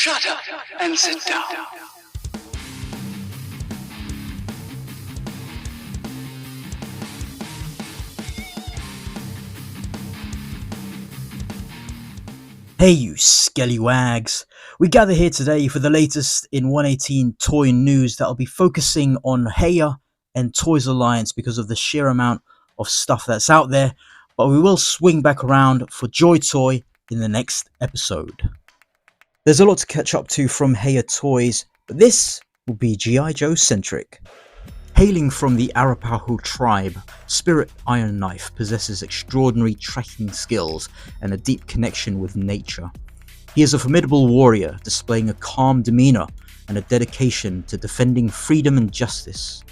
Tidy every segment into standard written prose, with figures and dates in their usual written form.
Shut up and sit down. Hey you scallywags, we gather here today for the latest in 118 toy news that'll be focusing on Hiya and Toys Alliance because of the sheer amount of stuff that's out there, but we will swing back around for Joy Toy in the next episode. There's a lot to catch up to from Hiya Toys, but this will be GI Joe centric. Hailing from the Arapaho tribe, Spirit Iron Knife possesses extraordinary tracking skills and a deep connection with nature. He is a formidable warrior, displaying a calm demeanor and a dedication to defending freedom and justice.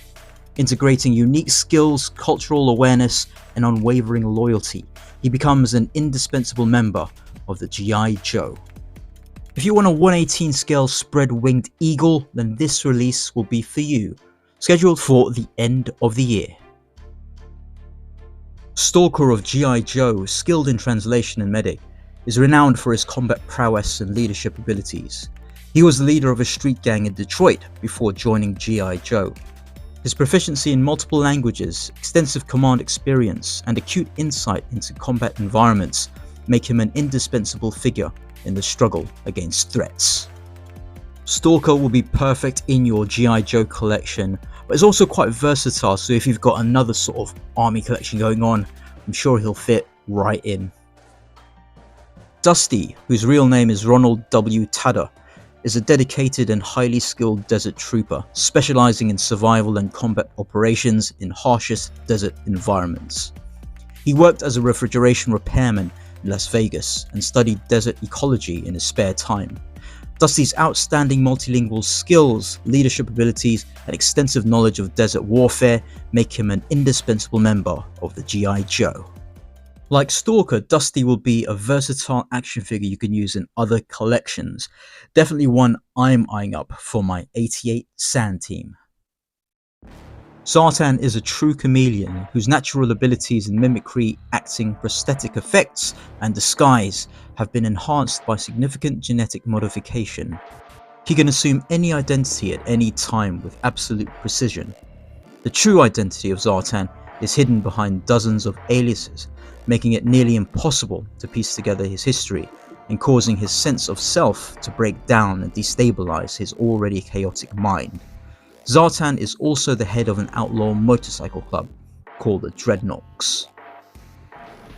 Integrating unique skills, cultural awareness, and unwavering loyalty, he becomes an indispensable member of the GI Joe. If you want a 118 scale spread-winged eagle, then this release will be for you. Scheduled for the end of the year. Stalker of GI Joe, skilled in translation and medic, is renowned for his combat prowess and leadership abilities. He was the leader of a street gang in Detroit before joining GI Joe. His proficiency in multiple languages, extensive command experience, and acute insight into combat environments make him an indispensable figure in the struggle against threats. Stalker will be perfect in your GI Joe collection, but it's also quite versatile, so if you've got another sort of army collection going on, I'm sure he'll fit right in. Dusty, whose real name is Ronald W. Tada, is a dedicated and highly skilled desert trooper, specializing in survival and combat operations in harshest desert environments. He worked as a refrigeration repairman in Las Vegas and studied desert ecology in his spare time. Dusty's outstanding multilingual skills, leadership abilities, and extensive knowledge of desert warfare make him an indispensable member of the GI Joe. Like Stalker, Dusty will be a versatile action figure you can use in other collections. Definitely one I'm eyeing up for my 88 Sand team. Zartan is a true chameleon whose natural abilities in mimicry, acting, prosthetic effects, and disguise have been enhanced by significant genetic modification. He can assume any identity at any time with absolute precision. The true identity of Zartan is hidden behind dozens of aliases, making it nearly impossible to piece together his history and causing his sense of self to break down and destabilize his already chaotic mind. Zartan is also the head of an outlaw motorcycle club called the Dreadnoks.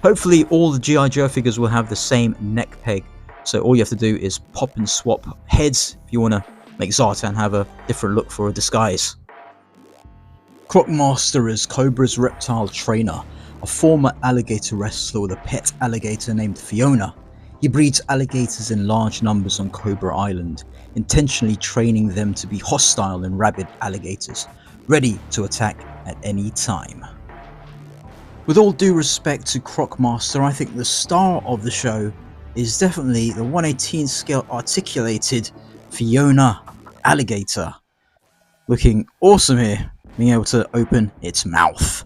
Hopefully all the GI Joe figures will have the same neck peg, so all you have to do is pop and swap heads if you want to make Zartan have a different look for a disguise. Croc Master is Cobra's reptile trainer, a former alligator wrestler with a pet alligator named Fiona. He breeds alligators in large numbers on Cobra Island, intentionally training them to be hostile and rabid alligators, ready to attack at any time. With all due respect to Croc Master, I think the star of the show is definitely the 118 scale articulated Fiona alligator. Looking awesome here, being able to open its mouth.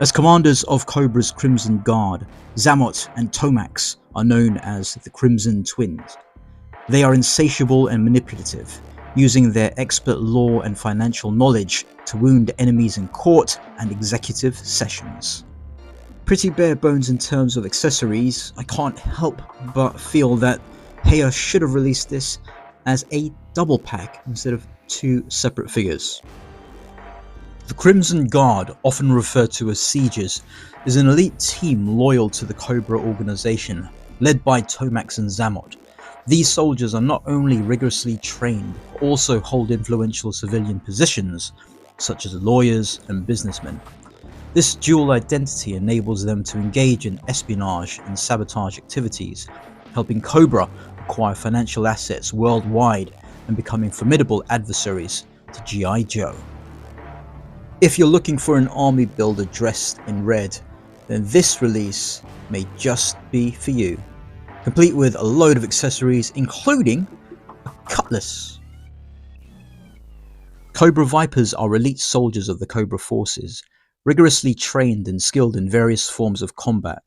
As commanders of Cobra's Crimson Guard, Xamot and Tomax are known as the Crimson Twins. They are insatiable and manipulative, using their expert law and financial knowledge to wound enemies in court and executive sessions. Pretty bare bones in terms of accessories. I can't help but feel that Hiya should have released this as a double pack instead of two separate figures. The Crimson Guard, often referred to as Sieges, is an elite team loyal to the Cobra organization, led by Tomax and Xamot. These soldiers are not only rigorously trained, but also hold influential civilian positions, such as lawyers and businessmen. This dual identity enables them to engage in espionage and sabotage activities, helping Cobra acquire financial assets worldwide and becoming formidable adversaries to GI Joe. If you're looking for an army builder dressed in red, then this release may just be for you, complete with a load of accessories including a cutlass. Cobra Vipers are elite soldiers of the Cobra forces, rigorously trained and skilled in various forms of combat.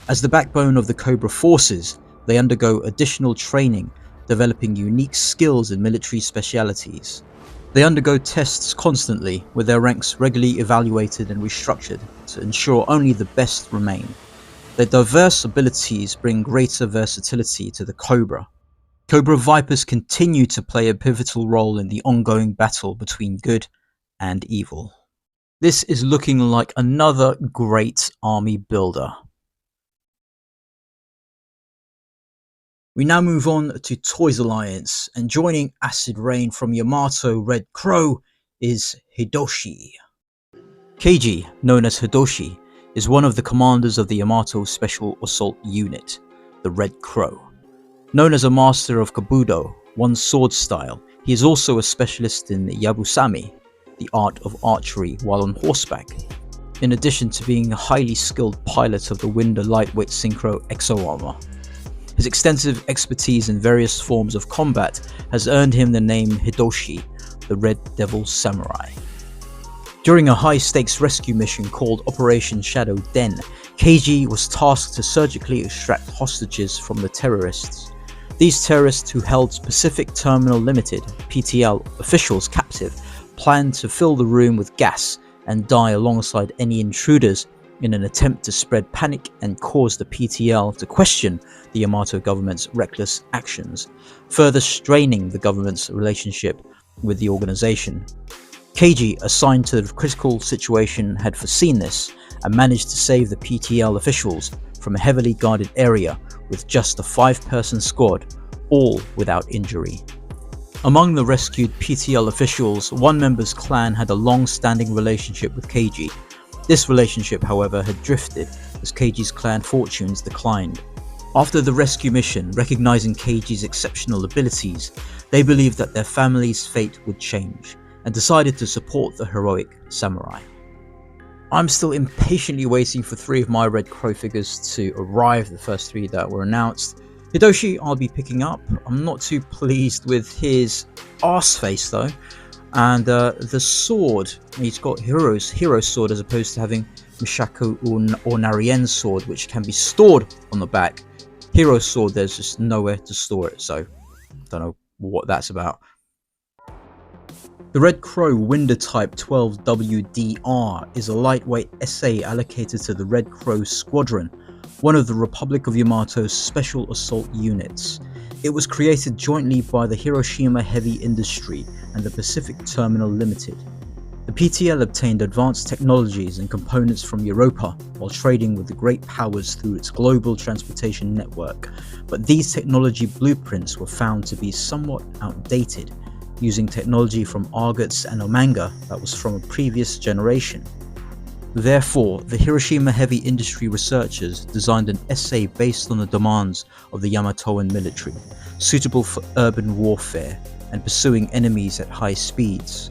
As the backbone of the Cobra forces, they undergo additional training, developing unique skills in military specialities. They undergo tests constantly, with their ranks regularly evaluated and restructured to ensure only the best remain. Their diverse abilities bring greater versatility to the Cobra. Cobra Vipers continue to play a pivotal role in the ongoing battle between good and evil. This is looking like another great army builder. We now move on to Toys Alliance, and joining Acid Rain from Yamato Red Crow is Hidoshi. Keiji, known as Hidoshi, is one of the commanders of the Yamato Special Assault Unit, the Red Crow. Known as a master of Kabudo, one sword style, he is also a specialist in Yabusami, the art of archery while on horseback, in addition to being a highly skilled pilot of the Winder lightweight synchro exo-armor. His extensive expertise in various forms of combat has earned him the name Hidoshi, the Red Devil Samurai. During a high-stakes rescue mission called Operation Shadow Den, Keiji was tasked to surgically extract hostages from the terrorists. These terrorists, who held Pacific Terminal Limited (PTL) officials captive, planned to fill the room with gas and die alongside any intruders in an attempt to spread panic and cause the PTL to question the Yamato government's reckless actions, further straining the government's relationship with the organization. Keiji, assigned to the critical situation, had foreseen this and managed to save the PTL officials from a heavily guarded area with just a 5-person squad, all without injury. Among the rescued PTL officials, one member's clan had a long-standing relationship with Keiji. This relationship, however, had drifted as Keiji's clan fortunes declined. After the rescue mission, recognizing Keiji's exceptional abilities, they believed that their family's fate would change, and decided to support the heroic samurai. I'm still impatiently waiting for 3 of my Red Crow figures to arrive, the first 3 that were announced. Hidoshi I'll be picking up. I'm not too pleased with his arse face though, and the sword, he's got hero sword as opposed to having Mishaku or Narien's sword, which can be stored on the back. Hero sword, there's just nowhere to store it, so I don't know what that's about. The Red Crow Winder Type 12WDR is a lightweight SA allocated to the Red Crow Squadron, one of the Republic of Yamato's special assault units. It was created jointly by the Hiroshima Heavy Industry and the Pacific Terminal Limited. The PTL obtained advanced technologies and components from Europa while trading with the great powers through its global transportation network, but these technology blueprints were found to be somewhat outdated, using technology from Argots and Omanga that was from a previous generation. Therefore, the Hiroshima Heavy Industry researchers designed an SA based on the demands of the Yamatoan military, suitable for urban warfare and pursuing enemies at high speeds.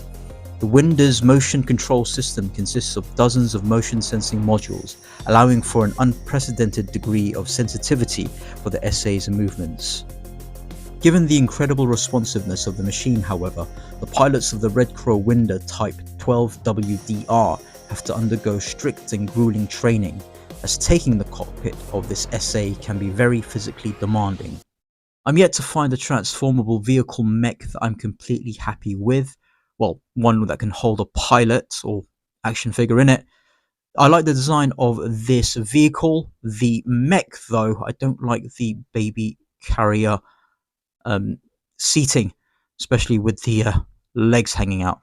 The Winder's motion control system consists of dozens of motion sensing modules, allowing for an unprecedented degree of sensitivity for the SA's movements. Given the incredible responsiveness of the machine, however, the pilots of the Red Crow Winder Type 12WDR have to undergo strict and grueling training, as taking the cockpit of this SA can be very physically demanding. I'm yet to find a transformable vehicle mech that I'm completely happy with, well, one that can hold a pilot or action figure in it. I like the design of this vehicle. The mech though, I don't like the baby carrier seating, especially with the legs hanging out,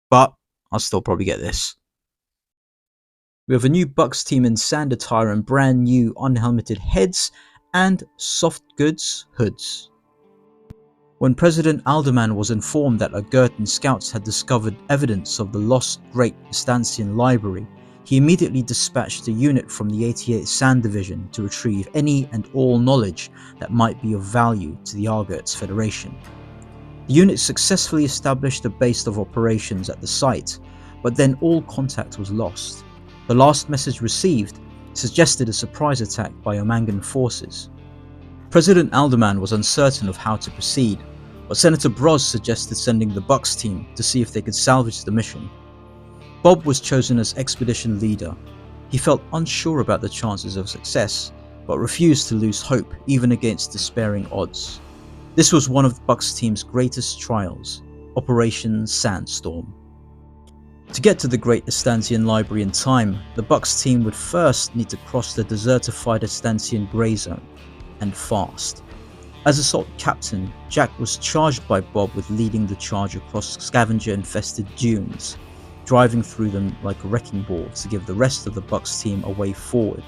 but I'll still probably get this. We have a new Bucks team in sand attire and brand new unhelmeted heads and soft goods hoods. When President Alderman was informed that Agurtan scouts had discovered evidence of the lost Great Estancian Library, he immediately dispatched a unit from the 88th Sand Division to retrieve any and all knowledge that might be of value to the Argots Federation. The unit successfully established a base of operations at the site, but then all contact was lost. The last message received suggested a surprise attack by Omangan forces. President Alderman was uncertain of how to proceed, but Senator Broz suggested sending the Bucks team to see if they could salvage the mission. Bob was chosen as expedition leader. He felt unsure about the chances of success, but refused to lose hope even against despairing odds. This was one of the Bucks team's greatest trials, Operation Sandstorm. To get to the Great Astantian Library in time, the Bucks team would first need to cross the desertified Astantian Grey Zone, and fast. As Assault Captain, Jack was charged by Bob with leading the charge across scavenger-infested dunes, driving through them like a wrecking ball to give the rest of the Bucks team a way forward.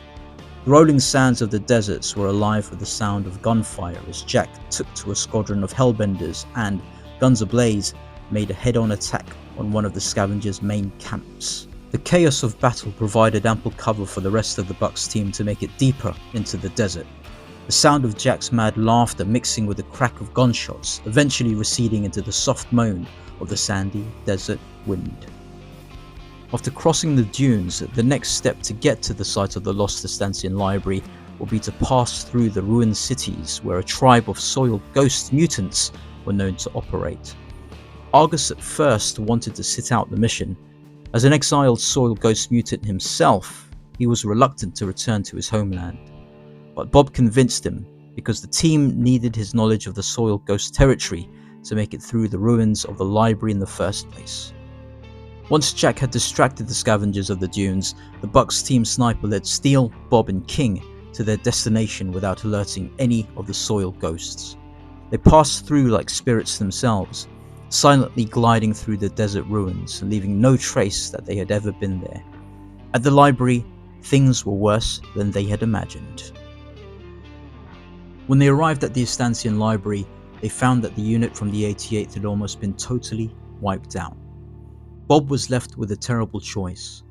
The rolling sands of the deserts were alive with the sound of gunfire as Jack took to a squadron of Hellbenders and, guns ablaze, made a head-on attack on one of the scavengers' main camps. The chaos of battle provided ample cover for the rest of the Bucks team to make it deeper into the desert. The sound of Jack's mad laughter mixing with the crack of gunshots, eventually receding into the soft moan of the sandy desert wind. After crossing the dunes, the next step to get to the site of the lost Astantian Library will be to pass through the ruined cities where a tribe of soil ghost mutants were known to operate. Argus at first wanted to sit out the mission. As an exiled soil ghost mutant himself, he was reluctant to return to his homeland. But Bob convinced him because the team needed his knowledge of the soil ghost territory to make it through the ruins of the library in the first place. Once Jack had distracted the scavengers of the dunes, the Bucks team sniper led Steel, Bob and King to their destination without alerting any of the soil ghosts. They passed through like spirits themselves, silently gliding through the desert ruins and leaving no trace that they had ever been there. At the library, things were worse than they had imagined. When they arrived at the Astantian Library, they found that the unit from the 88th had almost been totally wiped out. Bob was left with a terrible choice: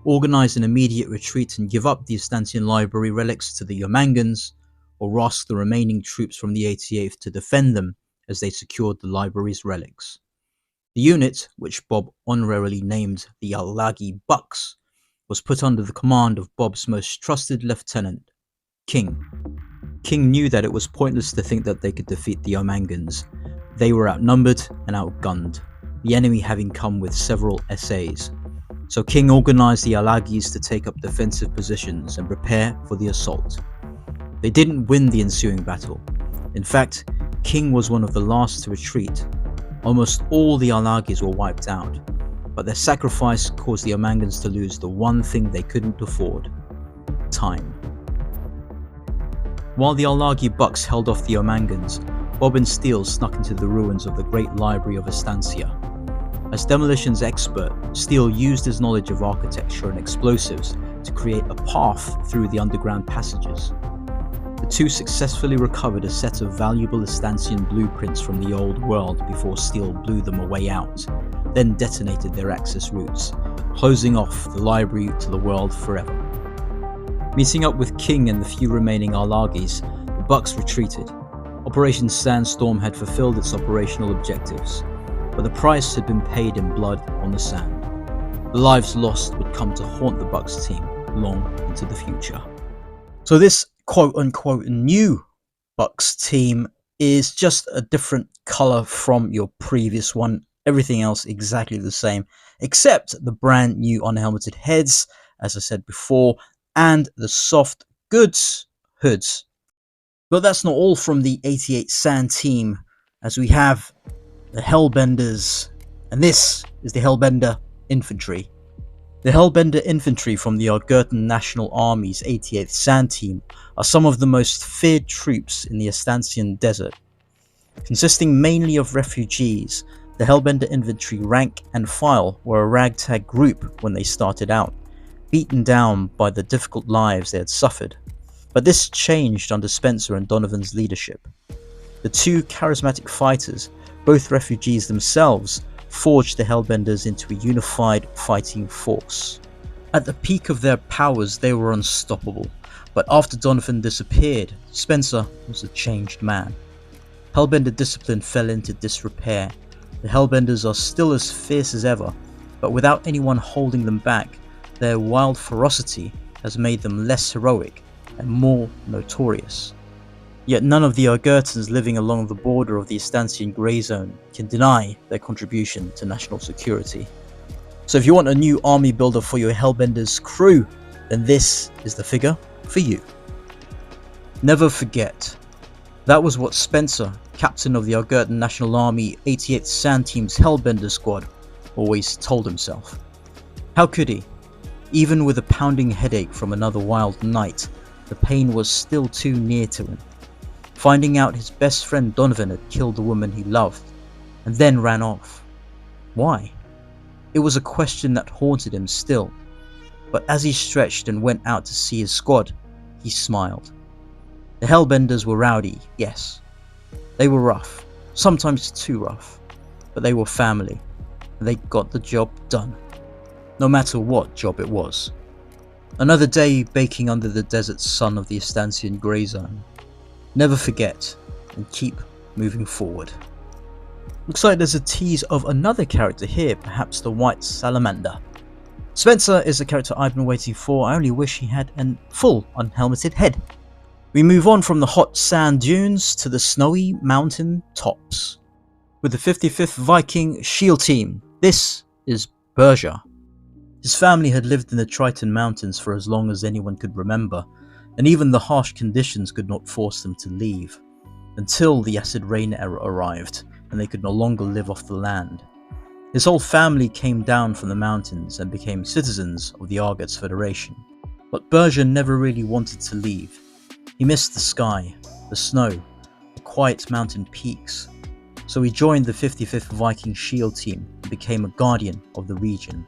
organize an immediate retreat and give up the Astantian Library relics to the Yomangans, or ask the remaining troops from the 88th to defend them as they secured the library's relics. The unit, which Bob honorarily named the Alagi Bucks, was put under the command of Bob's most trusted lieutenant, King. King knew that it was pointless to think that they could defeat the Yomangans. They were outnumbered and outgunned, the enemy having come with several SAs. So King organized the Alagis to take up defensive positions and prepare for the assault. They didn't win the ensuing battle. In fact, King was one of the last to retreat. Almost all the Alagis were wiped out, but their sacrifice caused the Yomangans to lose the one thing they couldn't afford: time. While the Alagi Bucks held off the Yomangans, Bob and Steel snuck into the ruins of the Great Library of Astancia. As demolitions expert, Steel used his knowledge of architecture and explosives to create a path through the underground passages. The two successfully recovered a set of valuable Astantian blueprints from the old world before Steel blew them away out, then detonated their access routes, closing off the library to the world forever. Meeting up with King and the few remaining Alagis, the Bucks retreated. Operation Sandstorm had fulfilled its operational objectives, but the price had been paid in blood on the sand. The lives lost would come to haunt the Bucks team long into the future. So this quote-unquote new Bucks team is just a different colour from your previous one. Everything else exactly the same, except the brand new unhelmeted heads, as I said before, and the soft goods hoods. But that's not all from the 88 Sand team, as we have the Hellbenders, and this is the Hellbender infantry. The Hellbender infantry from the Argurtan National Army's 88th Sand team are some of the most feared troops in the Astantian desert. Consisting mainly of refugees, the Hellbender infantry rank and file were a ragtag group when they started out, beaten down by the difficult lives they had suffered. But this changed under Spencer and Donovan's leadership. The two charismatic fighters, both refugees themselves, forged the Hellbenders into a unified fighting force. At the peak of their powers, they were unstoppable, but after Donovan disappeared, Spencer was a changed man. Hellbender discipline fell into disrepair. The Hellbenders are still as fierce as ever, but without anyone holding them back, their wild ferocity has made them less heroic and more notorious. Yet none of the Argurtans living along the border of the Astantian Grey Zone can deny their contribution to national security. So if you want a new army builder for your Hellbenders crew, then this is the figure for you. Never forget. That was what Spencer, captain of the Zartan National Army 88th Sand Team's Hellbender squad, always told himself. How could he? Even with a pounding headache from another wild night, the pain was still too near to him. Finding out his best friend Donovan had killed the woman he loved, and then ran off. Why? It was a question that haunted him still, but as he stretched and went out to see his squad, he smiled. The Hellbenders were rowdy, yes. They were rough, sometimes too rough, but they were family, and they got the job done, no matter what job it was. Another day baking under the desert sun of the Estancian Grey Zone. Never forget, and keep moving forward. Looks like there's a tease of another character here, perhaps the White Salamander. Spencer is a character I've been waiting for. I only wish he had a full unhelmeted head. We move on from the hot sand dunes to the snowy mountain tops. With the 55th Viking Shield team, this is Berger. His family had lived in the Triton Mountains for as long as anyone could remember, and even the harsh conditions could not force them to leave, until the acid rain era arrived, and they could no longer live off the land. His whole family came down from the mountains and became citizens of the Argots Federation. But Berger never really wanted to leave. He missed the sky, the snow, the quiet mountain peaks, so he joined the 55th Viking Shield team and became a guardian of the region.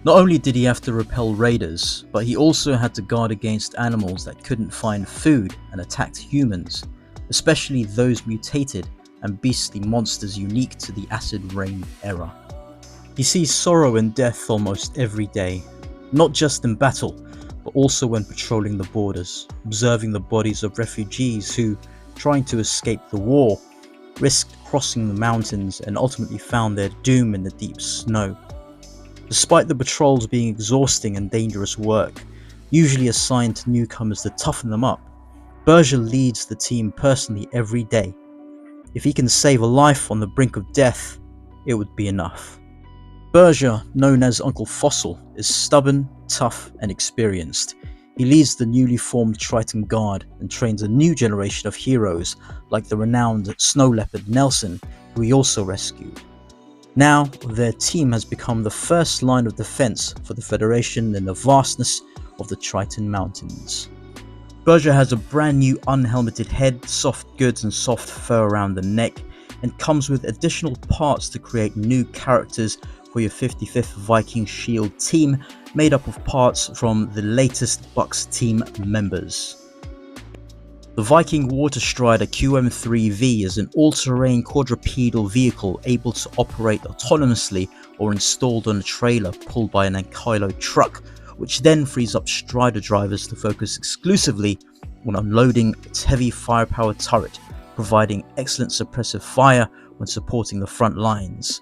Not only did he have to repel raiders, but he also had to guard against animals that couldn't find food and attacked humans, especially those mutated and beastly monsters unique to the acid rain era. He sees sorrow and death almost every day, not just in battle, but also when patrolling the borders, observing the bodies of refugees who, trying to escape the war, risked crossing the mountains and ultimately found their doom in the deep snow. Despite the patrols being exhausting and dangerous work, usually assigned to newcomers to toughen them up, Berger leads the team personally every day. If he can save a life on the brink of death, it would be enough. Berger, known as Uncle Fossil, is stubborn, tough, and experienced. He leads the newly formed Triton Guard and trains a new generation of heroes like the renowned snow leopard Nelson, who he also rescued. Now, their team has become the first line of defense for the Federation in the vastness of the Triton Mountains. Berger has a brand new unhelmeted head, soft goods and soft fur around the neck, and comes with additional parts to create new characters for your 55th Viking Shield team, made up of parts from the latest Bucks team members. The Viking Water Strider QM3V is an all-terrain quadrupedal vehicle able to operate autonomously or installed on a trailer pulled by an Ankylo truck, which then frees up Strider drivers to focus exclusively on unloading its heavy firepower turret, providing excellent suppressive fire when supporting the front lines.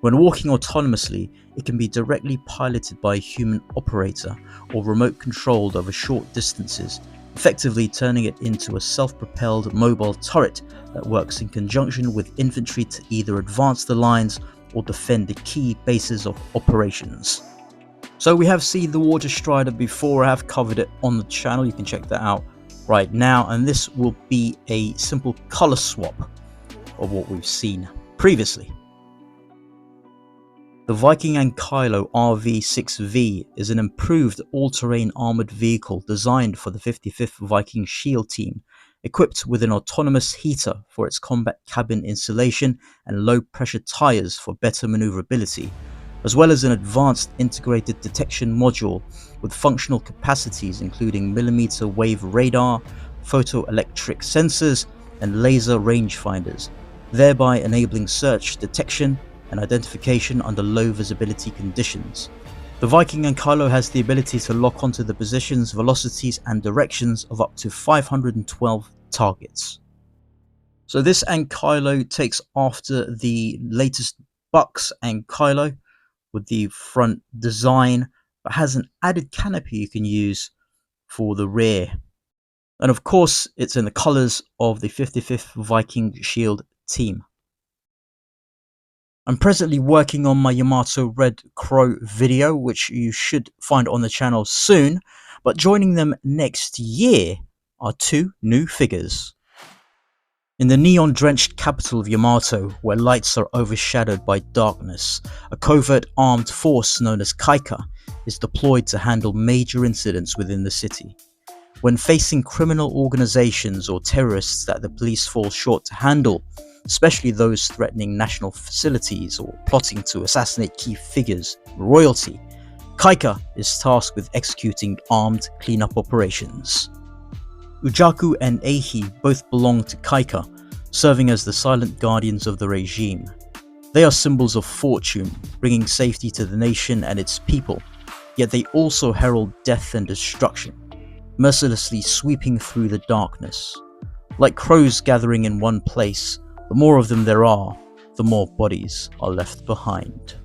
When walking autonomously, it can be directly piloted by a human operator or remote controlled over short distances, effectively turning it into a self-propelled mobile turret that works in conjunction with infantry to either advance the lines or defend the key bases of operations. So we have seen the Water Strider before. I have covered it on the channel, you can check that out right now, and this will be a simple color swap of what we've seen previously. The Viking Ankylo RV6V is an improved all-terrain armoured vehicle designed for the 55th Viking Shield team, equipped with an autonomous heater for its combat cabin insulation and low-pressure tyres for better manoeuvrability, as well as an advanced integrated detection module with functional capacities including millimeter wave radar, photoelectric sensors, and laser rangefinders, thereby enabling search, detection, and identification under low visibility conditions. The Viking Ankylo has the ability to lock onto the positions, velocities, and directions of up to 512 targets. So this Ankylo takes after the latest Bucks Ankylo with the front design, but has an added canopy you can use for the rear. And of course, it's in the colours of the 55th Viking Shield team. I'm presently working on my Yamato Red Crow video, which you should find on the channel soon, but joining them next year, are two new figures. In the neon-drenched capital of Yamato, where lights are overshadowed by darkness, a covert armed force known as KOWKIS is deployed to handle major incidents within the city. When facing criminal organizations or terrorists that the police fall short to handle, especially those threatening national facilities or plotting to assassinate key figures of royalty, KOWKIS is tasked with executing armed cleanup operations. Ujaku and Eihi both belong to KOWKIS, serving as the silent guardians of the regime. They are symbols of fortune, bringing safety to the nation and its people, yet they also herald death and destruction, mercilessly sweeping through the darkness. Like crows gathering in one place, the more of them there are, the more bodies are left behind.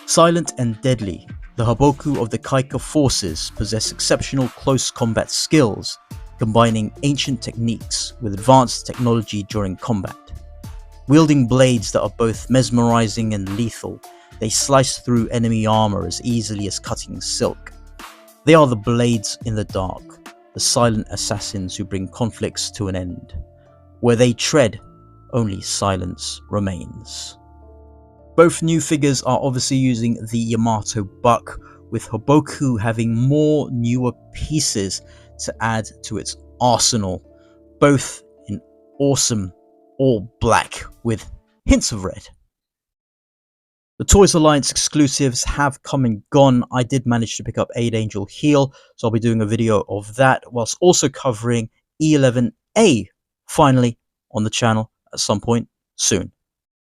Silent and deadly, the Haboku of the KOWKIS forces possess exceptional close combat skills, combining ancient techniques with advanced technology during combat. Wielding blades that are both mesmerizing and lethal, they slice through enemy armor as easily as cutting silk. They are the blades in the dark, the silent assassins who bring conflicts to an end. Where they tread, only silence remains. Both new figures are obviously using the Yamato buck, with Haboku having more newer pieces to add to its arsenal, both in awesome all black with hints of red. The Toys Alliance exclusives have come and gone. I did manage to pick up Aid Angel Heal, so I'll be doing a video of that, whilst also covering E11A finally on the channel at some point soon.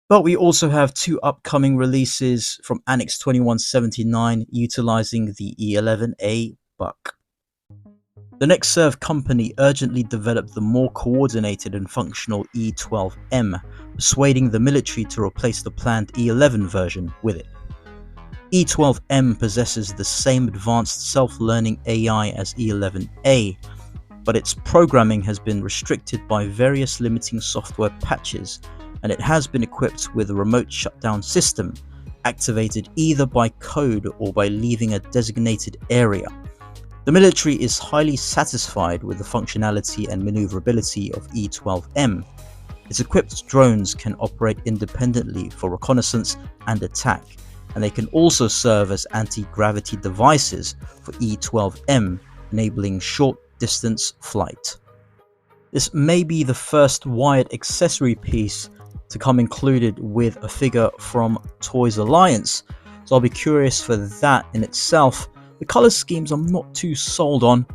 But we also have two upcoming releases from Annex 2179 utilizing the E11A buck. The Next Serve company urgently developed the more coordinated and functional E12M, persuading the military to replace the planned E11 version with it. E12M possesses the same advanced self-learning AI as E11A, but its programming has been restricted by various limiting software patches, and it has been equipped with a remote shutdown system, activated either by code or by leaving a designated area. The military is highly satisfied with the functionality and maneuverability of E12M. Its equipped drones can operate independently for reconnaissance and attack, and they can also serve as anti-gravity devices for E12M, enabling short-distance flight. This may be the first wired accessory piece to come included with a figure from Toys Alliance, so I'll be curious for that in itself. The colour schemes I'm not too sold on,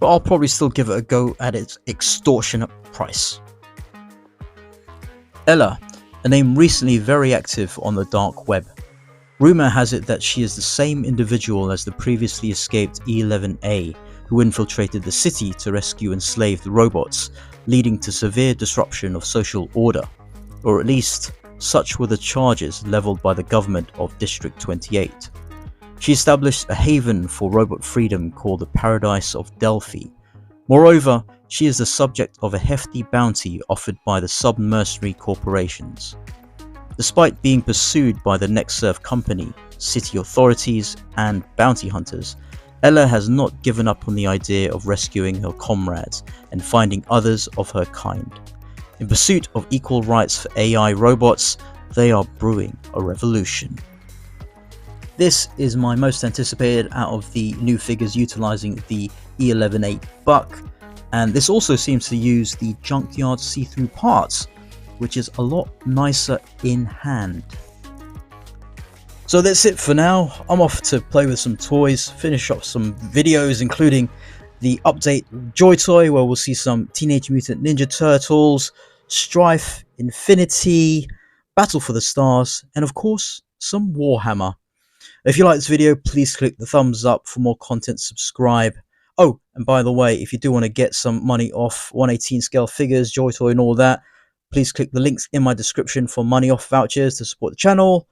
but I'll probably still give it a go at its extortionate price. Ella, a name recently very active on the dark web. Rumour has it that she is the same individual as the previously escaped E11A, who infiltrated the city to rescue enslaved robots, leading to severe disruption of social order. Or at least, such were the charges levelled by the government of District 28. She established a haven for robot freedom called the Paradise of Delphi. Moreover, she is the subject of a hefty bounty offered by the sub-mercenary corporations. Despite being pursued by the Next Serve company, city authorities, and bounty hunters, Ella has not given up on the idea of rescuing her comrades and finding others of her kind. In pursuit of equal rights for AI robots, they are brewing a revolution. This is my most anticipated out of the new figures utilizing the E11A buck, and this also seems to use the junkyard see-through parts, which is a lot nicer in hand. So that's it for now. I'm off to play with some toys, finish up some videos including the update Joy Toy where we'll see some Teenage Mutant Ninja Turtles, Strife, Infinity, Battle for the Stars, and of course some Warhammer. If you like this video, please click the thumbs up. For more content, subscribe. Oh, and by the way, if you do want to get some money off 1/18 scale figures, Joy Toy and all that, please click the links in my description for money off vouchers to support the channel,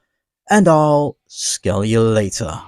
and I'll scale you later.